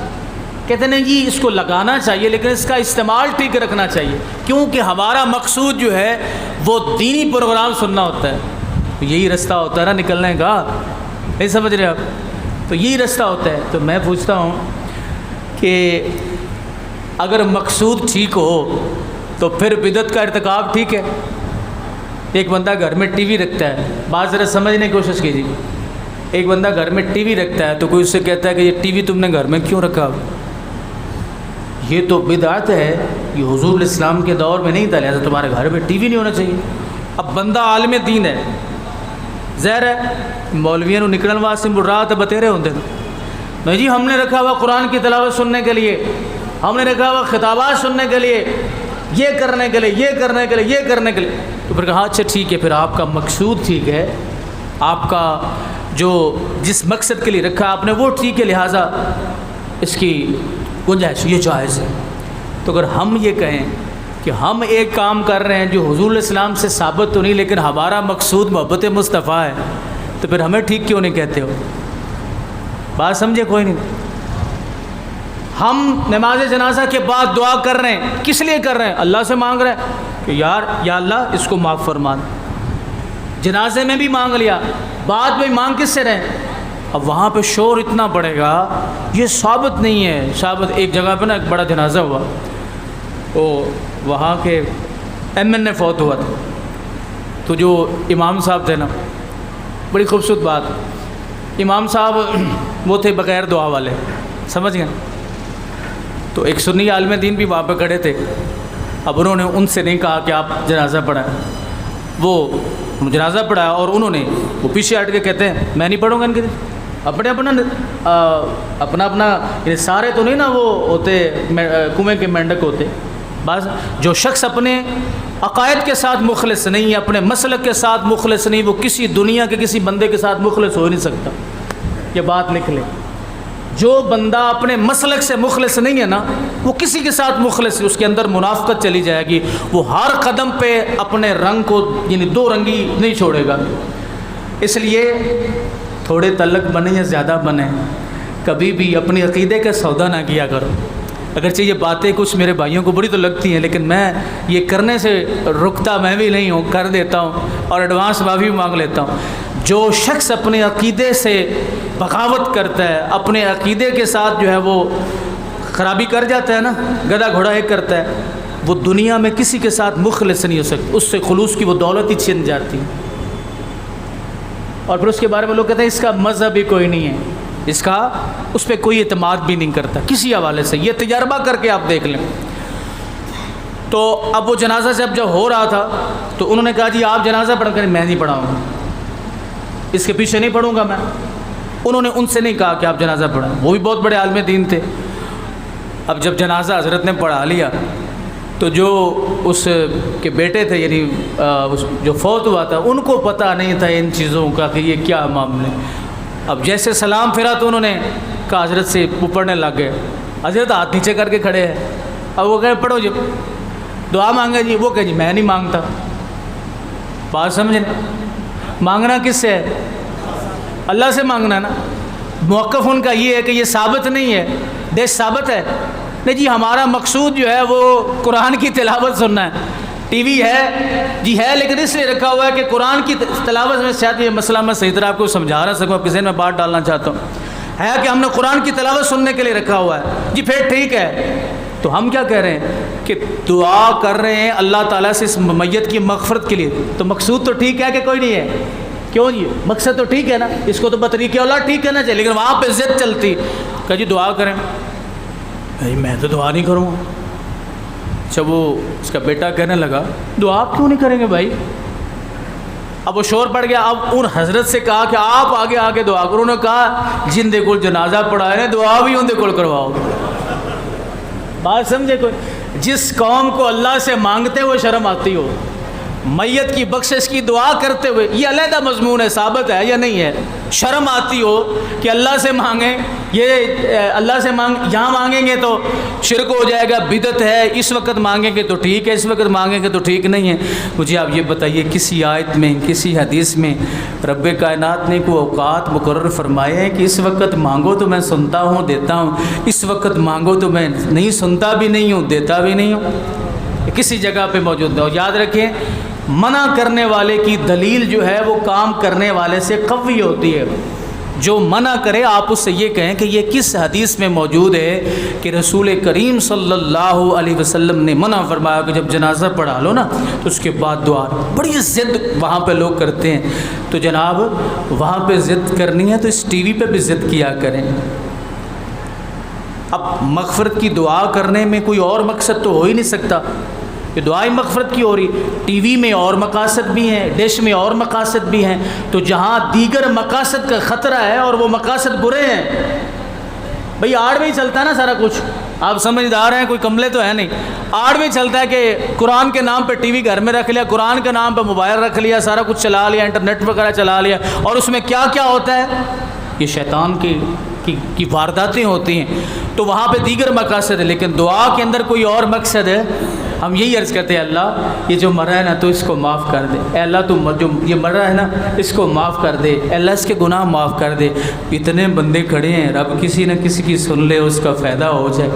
A: کہتے ہیں جی اس کو لگانا چاہیے لیکن اس کا استعمال ٹھیک رکھنا چاہیے، کیونکہ ہمارا مقصود جو ہے وہ دینی پروگرام سننا ہوتا ہے، تو یہی رستہ ہوتا ہے نا نکلنے کا، نہیں سمجھ رہے آپ؟ تو یہی رستہ ہوتا ہے۔ تو میں پوچھتا ہوں کہ اگر مقصود ٹھیک ہو تو پھر بدعت کا ارتکاب ٹھیک ہے؟ ایک بندہ گھر میں ٹی وی رکھتا ہے، بات ذرا سمجھنے کی کوشش کیجیے، ایک بندہ گھر میں ٹی وی رکھتا ہے تو کوئی اس سے کہتا ہے کہ یہ ٹی وی تم نے گھر میں کیوں رکھا؟ یہ تو بدعت ہے، یہ حضور الاسلام کے دور میں نہیں تھا، لہٰذا تمہارے گھر میں ٹی وی نہیں ہونا چاہیے۔ اب بندہ عالم دین ہے، ظاہر ہے مولویوں نے نکلن واسطے رات بتیرے ہوتے ہیں، نہیں جی ہم نے رکھا ہوا قرآن کی تلاوت سننے کے لیے، ہم نے رکھا ہوا خطابات سننے کے لیے، یہ کرنے کے لیے، یہ کرنے کے لیے، یہ کرنے کے لیے۔ تو پھر کہا اچھا ٹھیک ہے، پھر آپ کا مقصود ٹھیک ہے، آپ کا جو جس مقصد کے لیے رکھا آپ نے وہ ٹھیک ہے، لہٰذا اس کی گنجائش یہ جائز ہے۔ تو اگر ہم یہ کہیں کہ ہم ایک کام کر رہے ہیں جو حضور علیہ السلام سے ثابت تو نہیں لیکن ہمارا مقصود محبت مصطفیٰ ہے، تو پھر ہمیں ٹھیک کیوں نہیں کہتے ہو؟ بات سمجھے کوئی نہیں؟ ہم نماز جنازہ کے بعد دعا کر رہے ہیں، کس لیے کر رہے ہیں؟ اللہ سے مانگ رہے ہیں کہ یار یا اللہ اس کو معاف فرما دے۔ جنازے میں بھی مانگ لیا، بعد میں مانگ کس سے رہے؟ اب وہاں پہ شور اتنا پڑے گا، یہ ثابت نہیں ہے۔ ثابت ایک جگہ پہ نا ایک بڑا جنازہ ہوا، وہ وہاں کے ایم این اے فوت ہوا تھا، تو جو امام صاحب تھے نا، بڑی خوبصورت بات، امام صاحب وہ تھے بغیر دعا والے، سمجھ گئے؟ تو ایک سنی عالم دین بھی وہاں پہ کھڑے تھے، اب انہوں نے ان سے نہیں کہا کہ آپ جنازہ پڑھائیں، وہ جنازہ پڑھایا اور انہوں نے وہ پیچھے ہٹ کے کہتے ہیں میں نہیں پڑھوں گا ان کے اپنے اپنا یہ سارے تو نہیں نا وہ ہوتے کنویں کے مینڈک ہوتے، بس جو شخص اپنے عقائد کے ساتھ مخلص نہیں ہے، اپنے مسلک کے ساتھ مخلص نہیں، وہ کسی دنیا کے کسی بندے کے ساتھ مخلص ہو نہیں سکتا۔ یہ بات لکھ لیں، جو بندہ اپنے مسلک سے مخلص نہیں ہے نا، وہ کسی کے ساتھ مخلص ہے، اس کے اندر منافقت چلی جائے گی، وہ ہر قدم پہ اپنے رنگ کو یعنی دو رنگی نہیں چھوڑے گا۔ اس لیے تھوڑے تعلق بنے یا زیادہ بنے، کبھی بھی اپنے عقیدے کا سودا نہ کیا کرو۔ اگرچہ یہ باتیں کچھ میرے بھائیوں کو بری تو لگتی ہیں، لیکن میں یہ کرنے سے رکتا میں بھی نہیں ہوں، کر دیتا ہوں اور ایڈوانس معافی بھی مانگ لیتا ہوں۔ جو شخص اپنے عقیدے سے بغاوت کرتا ہے، اپنے عقیدے کے ساتھ جو ہے وہ خرابی کر جاتا ہے نا، گدھا گھوڑا ایک کرتا ہے، وہ دنیا میں کسی کے ساتھ مخلص نہیں ہو سکتا، اس سے خلوص کی وہ دولت ہی چھن جاتی ہے۔ اور پھر اس کے بارے میں لوگ کہتے ہیں اس کا مذہب ہی کوئی نہیں ہے، اس پہ کوئی اعتماد بھی نہیں کرتا کسی حوالے سے۔ یہ تجربہ کر کے آپ دیکھ لیں۔ تو اب وہ جنازہ جب ہو رہا تھا تو انہوں نے کہا جی آپ جنازہ پڑھ کر، میں نہیں پڑھاؤں گا، اس کے پیچھے نہیں پڑھوں گا میں۔ انہوں نے ان سے نہیں کہا کہ آپ جنازہ پڑھائیں، وہ بھی بہت بڑے عالم دین تھے۔ اب جب جنازہ حضرت نے پڑھا لیا تو جو اس کے بیٹے تھے، یعنی جو فوت ہوا تھا، ان کو پتہ نہیں تھا ان چیزوں کا کہ یہ کیا معاملے۔ اب جیسے سلام پھرا تو انہوں نے کہا حضرت سے، وہ پڑھنے لگ گئے، حضرت ہاتھ نیچے کر کے کھڑے ہیں۔ اب وہ کہے پڑھو جی، دعا مانگے جی، وہ کہے جی میں نہیں مانگتا۔ بات سمجھیں، مانگنا کس سے ہے؟ اللہ سے مانگنا نا۔ موقف ان کا یہ ہے کہ یہ ثابت نہیں ہے، دیش ثابت ہے نہیں جی، ہمارا مقصود جو ہے وہ قرآن کی تلاوت سننا ہے۔ ٹی وی ہے جی ہے، لیکن اس لیے رکھا ہوا ہے کہ قرآن کی تلاوت میں شاید یہ مسئلہ میں صحیح طرح آپ کو سمجھا نہ سکوں، آپ کے ذہن میں بات ڈالنا چاہتا ہوں، ہے کہ ہم نے قرآن کی تلاوت سننے کے لیے رکھا ہوا ہے جی، پھر ٹھیک ہے۔ تو ہم کیا کہہ رہے ہیں کہ دعا کر رہے ہیں اللہ تعالیٰ سے اس میت کی مغفرت کے لیے، تو مقصود تو ٹھیک ہے کہ کوئی نہیں ہے؟ کیوں جی، مقصد تو ٹھیک ہے نا، اس کو تو بطریق اولاد ٹھیک ہے نا چاہیے، لیکن وہاں پہ ضد چلتی کہ جی دعا کریں۔ بھائی میں تو دعا نہیں کروں گا۔ جب وہ اس کا بیٹا کہنے لگا دعا آپ کیوں نہیں کریں گے بھائی؟ اب وہ شور پڑ گیا۔ اب ان حضرت سے کہا کہ آپ آگے آگے دعا کرو۔ انہوں نے کہا جن دے کول جنازہ پڑھائے نے دعا بھی ان دے کول کرواؤ۔ بات سمجھے کوئی؟ جس قوم کو اللہ سے مانگتے ہوئے شرم آتی ہو، میت کی بخشش کی دعا کرتے ہوئے، یہ علیحدہ مضمون ہے، ثابت ہے یا نہیں ہے؟ شرم آتی ہو کہ اللہ سے مانگیں، یہ اللہ سے یہاں مانگیں گے تو شرک ہو جائے گا، بدعت ہے، اس وقت مانگیں گے تو ٹھیک ہے، اس وقت مانگیں گے تو ٹھیک نہیں ہے۔ مجھے آپ یہ بتائیے کسی آیت میں، کسی حدیث میں رب کائنات نے کوئی اوقات مقرر فرمائے ہیں کہ اس وقت مانگو تو میں سنتا ہوں دیتا ہوں، اس وقت مانگو تو میں نہیں سنتا بھی نہیں ہوں دیتا بھی نہیں ہوں؟ کسی جگہ پہ موجود ہے۔ اور یاد رکھیں، منع کرنے والے کی دلیل جو ہے وہ کام کرنے والے سے قوی ہوتی ہے۔ جو منع کرے آپ اس سے یہ کہیں کہ یہ کس حدیث میں موجود ہے کہ رسول کریم صلی اللہ علیہ وسلم نے منع فرمایا کہ جب جنازہ پڑھا لو نا تو اس کے بعد دعا۔ بڑی ضد وہاں پہ لوگ کرتے ہیں، تو جناب وہاں پہ ضد کرنی ہے تو اس ٹی وی پہ بھی ضد کیا کریں۔ اب مغفرت کی دعا کرنے میں کوئی اور مقصد تو ہو ہی نہیں سکتا، یہ دعائیں مغفرت کی ہو رہی۔ ٹی وی میں اور مقاصد بھی ہیں، ڈش میں اور مقاصد بھی ہیں، تو جہاں دیگر مقاصد کا خطرہ ہے اور وہ مقاصد برے ہیں، بھئی آڑ میں ہی چلتا ہے نا سارا کچھ، آپ سمجھدار ہیں، کوئی کملے تو ہے نہیں، آڑ میں چلتا ہے کہ قرآن کے نام پہ ٹی وی گھر میں رکھ لیا، قرآن کے نام پہ موبائل رکھ لیا، سارا کچھ چلا لیا، انٹرنیٹ وغیرہ چلا لیا، اور اس میں کیا کیا ہوتا ہے؟ یہ شیطان کی وارداتیں ہوتی ہیں، تو وہاں پہ دیگر مقاصد ہے، لیکن دعا کے اندر کوئی اور مقصد ہے۔ ہم یہی عرض کرتے ہیں اللہ یہ جو مر رہا ہے نا تو اس کو معاف کر دے، اے اللہ تو جو یہ مر رہا ہے نا اس کو معاف کر دے، اے اللہ اس کے گناہ معاف کر دے۔ اتنے بندے کھڑے ہیں، رب کسی نہ کسی کی سن لے، اس کا فائدہ ہو جائے۔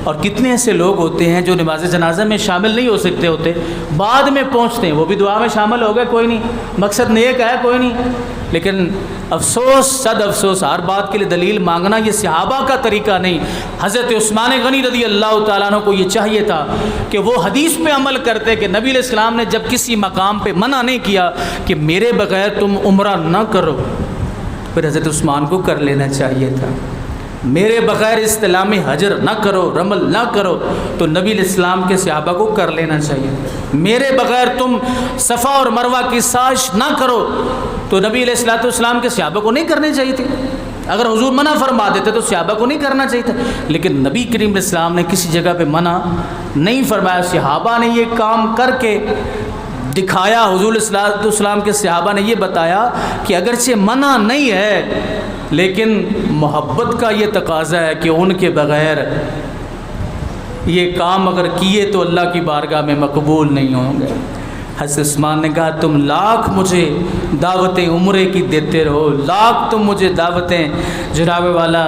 A: اور کتنے ایسے لوگ ہوتے ہیں جو نماز جنازہ میں شامل نہیں ہو سکتے ہوتے، بعد میں پہنچتے ہیں، وہ بھی دعا میں شامل ہو گئے، کوئی نہیں، مقصد نیک ہے کوئی نہیں، لیکن افسوس، صد افسوس، ہر بات کے لیے دلیل مانگنا یہ صحابہ کا طریقہ نہیں۔ حضرت عثمان غنی رضی اللہ تعالیٰ عنہ کو یہ چاہیے تھا کہ وہ حدیث پہ عمل کرتے کہ نبی علیہ السلام نے جب کسی مقام پہ منع نہیں کیا کہ میرے بغیر تم عمرہ نہ کرو، پھر حضرت عثمان کو کر لینا چاہیے تھا۔ میرے بغیر استلام حجر نہ کرو، رمل نہ کرو، تو نبی علیہ السلام کے صحابہ کو کر لینا چاہیے۔ میرے بغیر تم صفا اور مروہ کی سعی نہ کرو، تو نبی علیہ السلام کے صحابہ کو نہیں کرنی چاہیے تھی۔ اگر حضور منع فرما دیتے تو صحابہ کو نہیں کرنا چاہیے تھا، لیکن نبی کریم علیہ السلام نے کسی جگہ پہ منع نہیں فرمایا، صحابہ نے یہ کام کر کے دکھایا۔ حضور علیہ السلام کے صحابہ نے یہ بتایا کہ اگرچہ منع نہیں ہے لیکن محبت کا یہ تقاضا ہے کہ ان کے بغیر یہ کام اگر کیے تو اللہ کی بارگاہ میں مقبول نہیں ہوں گے۔ حضرت عثمان نے کہا تم لاکھ مجھے دعوتیں عمرے کی دیتے رہو، لاکھ تم مجھے دعوتیں جناب والا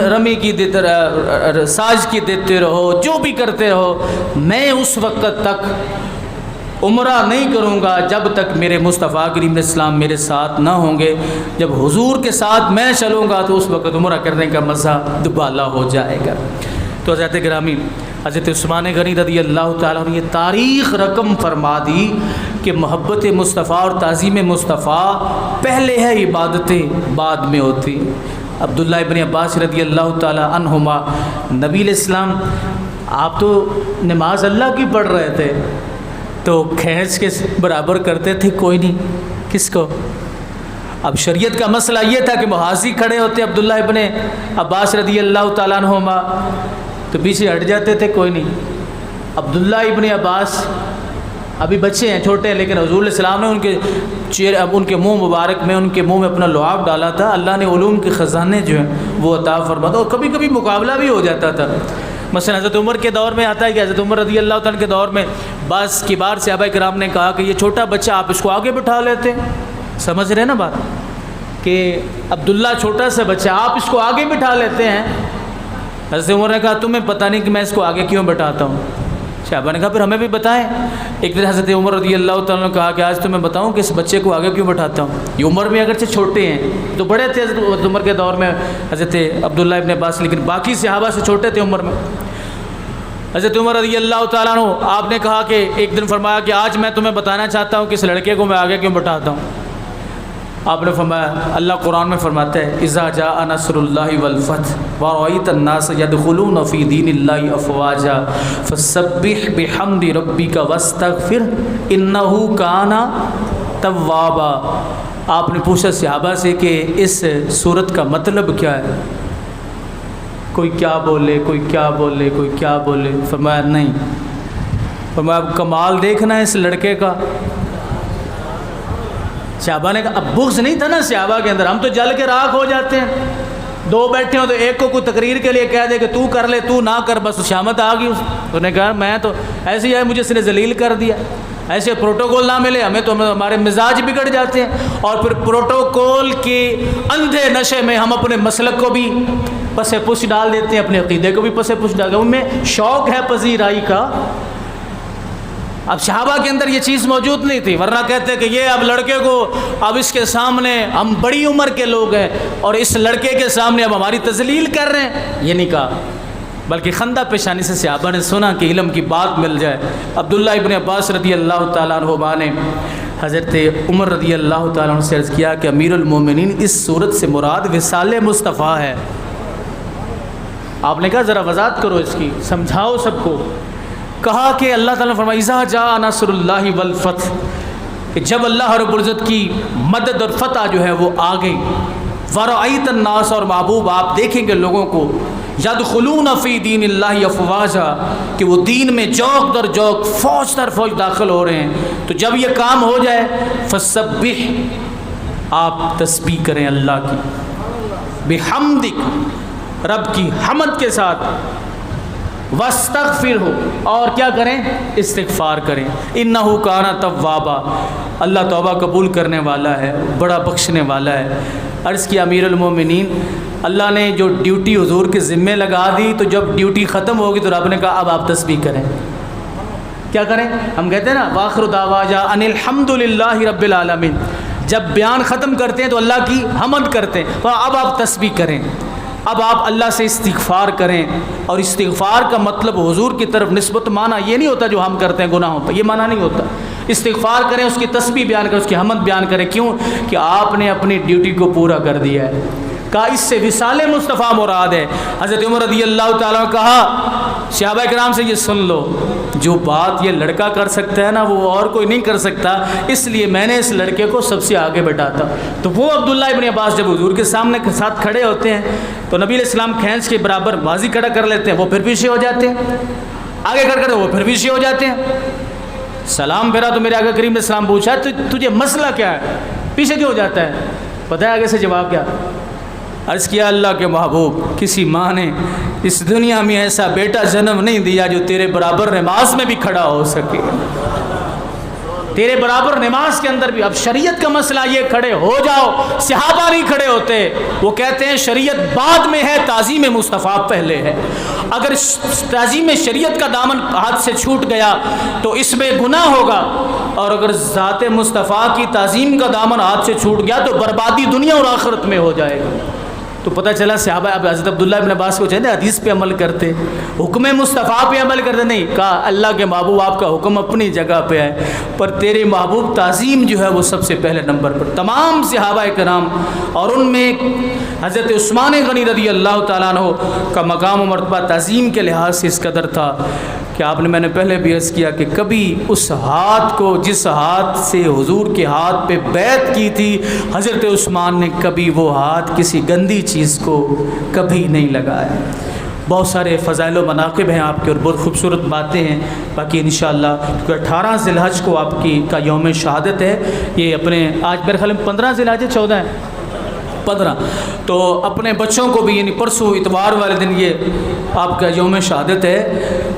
A: رمی کی دیتے ساج کی دیتے رہو، جو بھی کرتے رہو، میں اس وقت تک عمرہ نہیں کروں گا جب تک میرے مصطفیٰ کریم علیہ السلام میرے ساتھ نہ ہوں گے۔ جب حضور کے ساتھ میں چلوں گا تو اس وقت عمرہ کرنے کا مزہ دوبالا ہو جائے گا۔ تو حضرت گرامی حضرت عثمان غنی رضی اللہ تعالیٰ عنہ یہ تاریخ رقم فرما دی کہ محبت مصطفیٰ اور تعظیم مصطفیٰ پہلے ہے، عبادتیں بعد میں ہوتی۔ عبداللہ ابن عباس رضی اللہ تعالیٰ عنہما، نبی علیہ السلام آپ تو نماز اللہ کی پڑھ رہے تھے تو کھینچ کے برابر کرتے تھے کوئی نہیں، کس کو؟ اب شریعت کا مسئلہ یہ تھا کہ محاذی کھڑے ہوتے عبداللہ ابن عباس رضی اللہ تعالیٰ عنہما تو پیچھے ہٹ جاتے تھے کوئی نہیں۔ عبداللہ ابن عباس ابھی بچے ہیں، چھوٹے ہیں، لیکن حضور علیہ السلام نے ان کے منہ مبارک میں، ان کے منہ میں اپنا لعاب ڈالا تھا۔ اللہ نے علوم کے خزانے جو ہیں وہ عطا فرماتا، اور کبھی کبھی مقابلہ بھی ہو جاتا تھا۔ مثلا حضرت عمر کے دور میں آتا ہے کہ حضرت عمر رضی اللہ تعالیٰ کے دور میں بعض کبار صحابہ کرام نے کہا کہ یہ چھوٹا بچہ آپ اس کو آگے بٹھا لیتے ہیں، سمجھ رہے ہیں نا بات، کہ عبداللہ چھوٹا سا بچہ آپ اس کو آگے بٹھا لیتے ہیں۔ حضرت عمر نے کہا تمہیں پتہ نہیں کہ میں اس کو آگے کیوں بٹھاتا ہوں؟ صحابہ نے کہا پھر ہمیں بھی بتائیں۔ ایک دن حضرت عمر رضی اللہ تعالیٰ نے کہا کہ آج تمہیں بتاؤں کہ اس بچے کو آگے کیوں بٹھاتا ہوں۔ یہ عمر میں اگرچہ چھوٹے ہیں تو بڑے تھے حضرت عمر کے دور میں حضرت عبداللہ ابن عباس، لیکن باقی صحابہ سے چھوٹے تھے عمر میں۔ حضرت عمر رضی اللہ تعالیٰ عنہ آپ نے کہا کہ ایک دن فرمایا کہ آج میں تمہیں بتانا چاہتا ہوں کہ اس لڑکے کو میں آگے کیوں بٹھاتا ہوں۔ آپ نے فرمایا، اللہ قرآن میں فرماتا ہے اذا جاء نصر اللہ والفتح ورأیت الناس یدخلون فی دین اللہ افواجا فسبح بحمد ربک واستغفر انہ کان توابا۔ آپ نے پوچھا صحابہ سے کہ اس سورت کا مطلب کیا ہے؟ کوئی کیا بولے، کوئی کیا بولے، کوئی کیا بولے۔ فرمایا نہیں، فرمایا اب کمال دیکھنا ہے اس لڑکے کا۔ صحابہ نے کہا اب بغض نہیں تھا نا صحابہ کے اندر، ہم تو جل کے راکھ ہو جاتے ہیں، دو بیٹھے ہوں تو ایک کو کوئی تقریر کے لیے کہہ دے کہ تو کر لے، تو نہ کر، بس شامت آ گئی۔ انہوں نے کہا میں تو ایسے ہی ہے، مجھے اس نے ذلیل کر دیا، ایسے پروٹوکول نہ ملے ہمیں تو ہمارے مزاج بگڑ جاتے ہیں، اور پھر پروٹوکول کے اندھے نشے میں ہم اپنے مسلک کو بھی پسے پش ڈال دیتے ہیں، اپنے عقیدے کو بھی پسے پش ڈال دیتے ہیں۔ ان میں شوق ہے پذیرائی کا۔ اب صحابہ کے اندر یہ چیز موجود نہیں تھی، ورنہ کہتے کہ یہ اب لڑکے کو، اب اس کے سامنے ہم بڑی عمر کے لوگ ہیں اور اس لڑکے کے سامنے اب ہماری تذلیل کر رہے ہیں، یہ نہیں کہا، بلکہ خندہ پیشانی سے صحابہ نے سنا کہ علم کی بات مل جائے۔ عبداللہ ابن عباس رضی اللہ تعالیٰ عنہ نے حضرت عمر رضی اللہ تعالیٰ عنہ سے عرض کیا کہ امیر المومنین اس صورت سے مراد وصال مصطفیٰ ہے۔ آپ نے کہا ذرا وضاحت کرو اس کی، سمجھاؤ سب کو۔ کہا کہ اللہ تعالیٰ نے فرمایا اذا جاء نصر اللہ والفتح، کہ جب اللہ رب العزت کی مدد اور فتح جو ہے وہ آ گئی، ورأیت الناس، اور محبوب آپ دیکھیں گے لوگوں کو، یدخلون فی دین اللہ افواجا، کہ وہ دین میں جوق در جوق، فوج در فوج داخل ہو رہے ہیں، تو جب یہ کام ہو جائے فسبح، آپ تسبیح کریں اللہ کی، بحمدک، رب کی حمد کے ساتھ، واستغفر ہو، اور کیا کریں؟ استغفار کریں، انہ کان توابا، اللہ توبہ قبول کرنے والا ہے، بڑا بخشنے والا ہے۔ عرض کیا امیر المومنین، اللہ نے جو ڈیوٹی حضور کے ذمے لگا دی، تو جب ڈیوٹی ختم ہوگی تو رب نے کہا اب آپ تسبیح کریں۔ کیا کریں؟ ہم کہتے ہیں نا وآخر دعوانا ان الحمد للہ رب العالمین، جب بیان ختم کرتے ہیں تو اللہ کی حمد کرتے ہیں، تو اب آپ تسبیح کریں، اب آپ اللہ سے استغفار کریں۔ اور استغفار کا مطلب حضور کی طرف نسبت معنی یہ نہیں ہوتا جو ہم کرتے ہیں گناہوں پہ، یہ معنی نہیں ہوتا۔ استغفار کریں، اس کی تسبیح بیان کریں، اس کی حمد بیان کریں، کیوں کہ آپ نے اپنی ڈیوٹی کو پورا کر دیا ہے۔ کہا اس سے وصال مصطفیٰ مراد ہے۔ حضرت عمر رضی اللہ تعالیٰ نے کہا صحابہ کرام سے یہ سن لو، جو بات یہ لڑکا کر سکتا ہے نا وہ اور کوئی نہیں کر سکتا، اس لیے میں نے اس لڑکے کو سب سے آگے بٹھاتا۔ تو وہ عبداللہ ابن عباس جب حضور کے سامنے کے ساتھ کھڑے ہوتے ہیں تو نبی علیہ السلام کھینچ کے برابر بازی کھڑا کر لیتے ہیں، وہ پھر پیچھے ہو جاتے ہیں، آگے کر وہ پھر پیچھے ہو جاتے ہیں۔ سلام پھیرا تو میرے آقا کریم نے سلام پوچھا تو تجھے مسئلہ کیا ہے، پیچھے کیوں ہو جاتا ہے؟ پتہ ہے آگے سے جواب کیا؟ عرض کیا اللہ کے محبوب، کسی ماں نے اس دنیا میں ایسا بیٹا جنم نہیں دیا جو تیرے برابر نماز میں بھی کھڑا ہو سکے، تیرے برابر نماز کے اندر بھی۔ اب شریعت کا مسئلہ یہ کھڑے ہو جاؤ، صحابہ نہیں کھڑے ہوتے، وہ کہتے ہیں شریعت بعد میں ہے، تعظیم مصطفیٰ پہلے ہے۔ اگر تعظیم شریعت کا دامن ہاتھ سے چھوٹ گیا تو اس میں گناہ ہوگا، اور اگر ذات مصطفیٰ کی تعظیم کا دامن ہاتھ سے چھوٹ گیا تو بربادی دنیا اور آخرت میں ہو جائے گی۔ تو پتہ چلا صحابہ اب حضرت عبداللہ ابن عباس کو چاہتے حدیث پہ عمل کرتے، حکم مصطفیٰ پہ عمل کرتے نہیں، کہا اللہ کے محبوب آپ کا حکم اپنی جگہ پہ ہے، پر تیرے محبوب تعظیم جو ہے وہ سب سے پہلے نمبر پر۔ تمام صحابہ کرام اور ان میں حضرت عثمان غنی رضی اللہ تعالیٰ عنہ کا مقام و مرتبہ تعظیم کے لحاظ سے اس قدر تھا کہ آپ نے، میں نے پہلے بھی عرض کیا کہ کبھی اس ہاتھ کو جس ہاتھ سے حضور کے ہاتھ پہ بیعت کی تھی حضرت عثمان نے، کبھی وہ ہاتھ کسی گندی چیز کو کبھی نہیں لگایا۔ بہت سارے فضائل و مناقب ہیں آپ کے اور بہت خوبصورت باتیں ہیں، باقی انشاءاللہ 18 ذی الحج کو آپ کی کا یوم شہادت ہے، یہ اپنے آج میرے خیال میں 15 ذی الحج ہے، 14 ہے 15، تو اپنے بچوں کو بھی یعنی پرسوں اتوار والے دن یہ آپ کا یوم شہادت ہے۔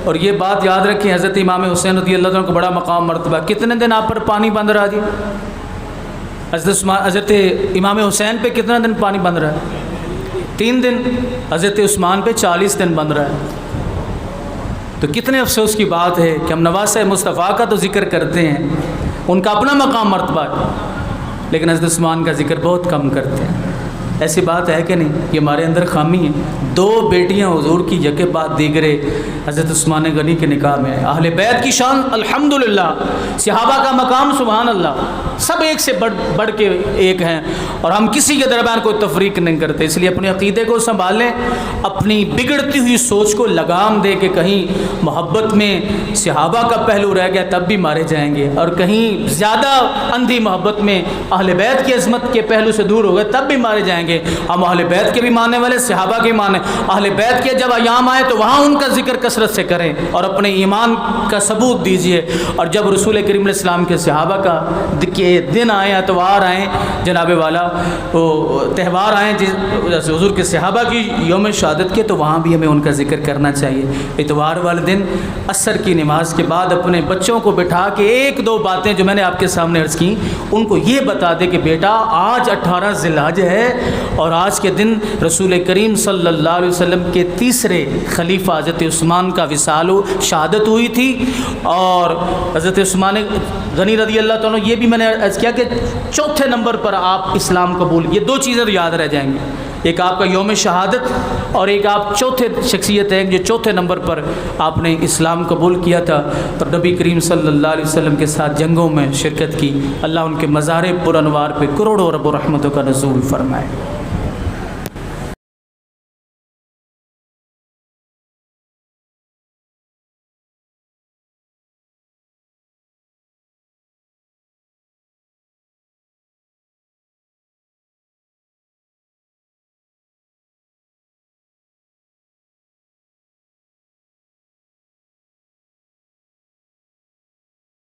A: اور یہ بات یاد رکھیں حضرت امام حسین رضی اللہ عنہ کو بڑا مقام مرتبہ، کتنے دن آپ پر پانی بند رہا جی؟ حضرت امام حسین پہ کتنا دن پانی بند رہا ہے؟ 3 دن۔ حضرت عثمان پہ 40 دن بند رہا ہے۔ تو کتنے افسوس کی بات ہے کہ ہم نواسہ مصطفیٰ کا تو ذکر کرتے ہیں، ان کا اپنا مقام مرتبہ ہے، لیکن حضرت عثمان کا ذکر بہت کم کرتے ہیں۔ ایسی بات ہے کہ نہیں؟ یہ ہمارے اندر خامی ہے۔ 2 بیٹیاں حضور کی یکے بعد دیگرے حضرت عثمان غنی کے نکاح میں ہیں۔ اہل بیت کی شان الحمدللہ، صحابہ کا مقام سبحان اللہ، سب ایک سے بڑھ کے ایک ہیں، اور ہم کسی کے درمیان کوئی تفریق نہیں کرتے۔ اس لیے اپنے عقیدے کو سنبھالیں، اپنی بگڑتی ہوئی سوچ کو لگام دے کہ کہیں محبت میں صحابہ کا پہلو رہ گیا تب بھی مارے جائیں گے، اور کہیں زیادہ اندھی محبت میں اہل بیت کی عظمت کے پہلو سے دور ہو گئے تب بھی مارے جائیں گے۔ ہم اہل بیت کے بھی ماننے والے، صحابہ کے مانے، اہل بیت کے جب ایام آئے تو وہاں ان کا ذکر کثرت سے کریں اور اپنے ایمان کا ثبوت دیجئے، اور جب رسول کریم علیہ السلام کے صحابہ کا دن آئے، اتوار آئیں جناب والا، وہ تہوار آئیں جیسے حضور کے صحابہ کی یوم شہادت کے، تو وہاں بھی ہمیں ان کا ذکر کرنا چاہیے۔ اتوار والے دن عصر کی نماز کے بعد اپنے بچوں کو بٹھا کے 1-2 باتیں جو میں نے آپ کے سامنے عرض کی ان کو یہ بتا دے کہ بیٹا آج 18 ذی الحج ہے، اور آج کے دن رسول کریم صلی اللہ علیہ وسلم کے تیسرے خلیفہ حضرت عثمان کا وصال و شہادت ہوئی تھی، اور حضرت عثمان غنی رضی اللہ تعالیٰ، یہ بھی میں نے عرض کیا کہ 4تھے نمبر پر آپ اسلام قبول، یہ 2 چیزیں تو یاد رہ جائیں گی، ایک آپ کا یوم شہادت اور ایک آپ 4تھے شخصیت ہیں جو 4تھے نمبر پر آپ نے اسلام قبول کیا تھا اور نبی کریم صلی اللہ علیہ وسلم کے ساتھ جنگوں میں شرکت کی۔ اللہ ان کے مزار پر انوار پہ کروڑوں رب و رحمتوں کا نزول فرمائے۔